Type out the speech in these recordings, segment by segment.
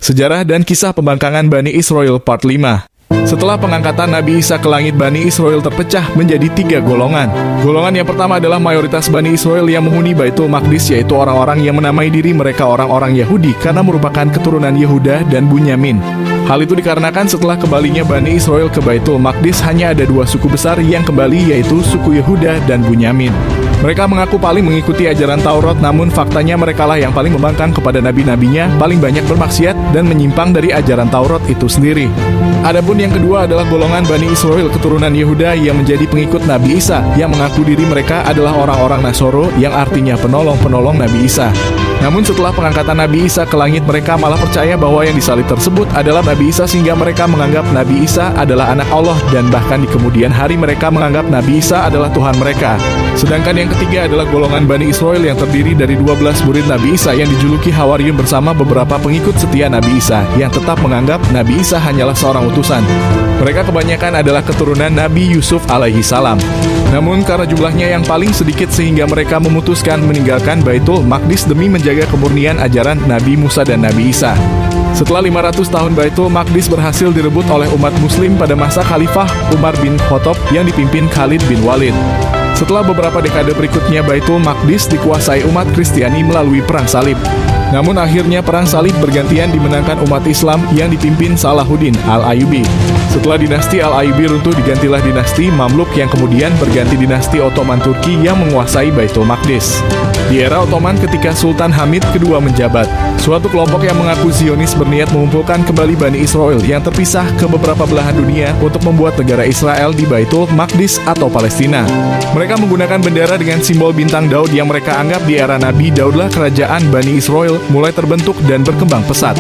Sejarah dan kisah pembangkangan Bani Israel Part 5. Setelah pengangkatan Nabi Isa ke langit, Bani Israel terpecah menjadi 3 golongan. Golongan yang pertama adalah mayoritas Bani Israel yang menghuni Baitul Maqdis, yaitu orang-orang yang menamai diri mereka orang-orang Yahudi karena merupakan keturunan Yehuda dan Bunyamin. Hal itu dikarenakan setelah kembalinya Bani Israel ke Baitul Maqdis, hanya ada 2 suku besar yang kembali, yaitu suku Yehuda dan Bunyamin. Mereka mengaku paling mengikuti ajaran Taurat, namun faktanya merekalah yang paling membangkang kepada nabi-nabinya, paling banyak bermaksiat dan menyimpang dari ajaran Taurat itu sendiri. Adapun yang kedua adalah golongan Bani Israel keturunan Yehuda yang menjadi pengikut Nabi Isa, yang mengaku diri mereka adalah orang-orang Nasoro, yang artinya penolong-penolong Nabi Isa. Namun setelah pengangkatan Nabi Isa ke langit, mereka malah percaya bahwa yang disalib tersebut adalah Nabi Isa, sehingga mereka menganggap Nabi Isa adalah anak Allah, dan bahkan di kemudian hari mereka menganggap Nabi Isa adalah Tuhan mereka. Sedangkan yang ketiga adalah golongan Bani Israel yang terdiri dari 12 murid Nabi Isa yang dijuluki Hawariyun bersama beberapa pengikut setia Nabi Isa yang tetap menganggap Nabi Isa hanyalah seorang utusan. Mereka kebanyakan adalah keturunan Nabi Yusuf alaihi salam. Namun karena jumlahnya yang paling sedikit, sehingga mereka memutuskan meninggalkan Baitul Maqdis demi menjaga kemurnian ajaran Nabi Musa dan Nabi Isa. Setelah 500 tahun Baitul Maqdis berhasil direbut oleh umat muslim pada masa Khalifah Umar bin Khattab yang dipimpin Khalid bin Walid. Setelah beberapa dekade berikutnya, Baitul Maqdis dikuasai umat Kristiani melalui Perang Salib. Namun akhirnya Perang Salib bergantian dimenangkan umat Islam yang dipimpin Salahuddin Al-Ayyubi. Setelah dinasti Al-Ayyubi runtuh, digantilah dinasti Mamluk yang kemudian berganti dinasti Ottoman Turki yang menguasai Baitul Maqdis. Di era Ottoman ketika Sultan Hamid II menjabat, suatu kelompok yang mengaku Zionis berniat mengumpulkan kembali Bani Israel yang terpisah ke beberapa belahan dunia untuk membuat negara Israel di Baitul Maqdis atau Palestina. Mereka menggunakan bendera dengan simbol bintang Daud yang mereka anggap di era Nabi Daudlah kerajaan Bani Israel mulai terbentuk dan berkembang pesat.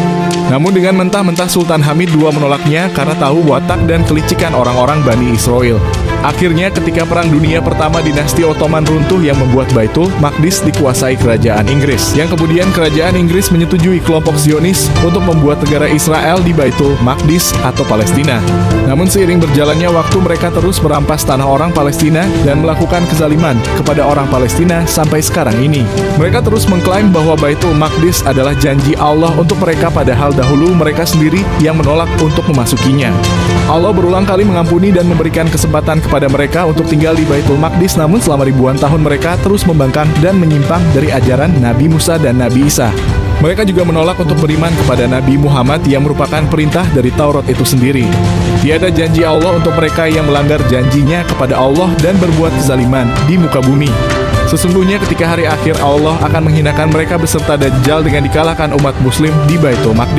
Namun dengan mentah-mentah Sultan Hamid II menolaknya karena tahu watak dan kelicikan orang-orang Bani Israel. Akhirnya ketika Perang Dunia Pertama, dinasti Ottoman runtuh yang membuat Baitul Maqdis dikuasai kerajaan Inggris, yang kemudian kerajaan Inggris menyetujui kelompok Zionis untuk membuat negara Israel di Baitul Maqdis atau Palestina. Namun seiring berjalannya waktu, mereka terus merampas tanah orang Palestina dan melakukan kezaliman kepada orang Palestina sampai sekarang ini. Mereka terus mengklaim bahwa Baitul Maqdis adalah janji Allah untuk mereka, padahal dahulu mereka sendiri yang menolak untuk memasukinya. Allah berulang kali mengampuni dan memberikan kesempatan kepada mereka untuk tinggal di Baitul Maqdis, namun selama ribuan tahun mereka terus membangkang dan menyimpang dari ajaran Nabi Musa dan Nabi Isa. Mereka juga menolak untuk beriman kepada Nabi Muhammad yang merupakan perintah dari Taurat itu sendiri. Tiada janji Allah untuk mereka yang melanggar janjinya kepada Allah dan berbuat kezaliman di muka bumi. Sesungguhnya ketika hari akhir, Allah akan menghinakan mereka beserta Dajjal dengan dikalahkan umat muslim di Baitul Maqdis.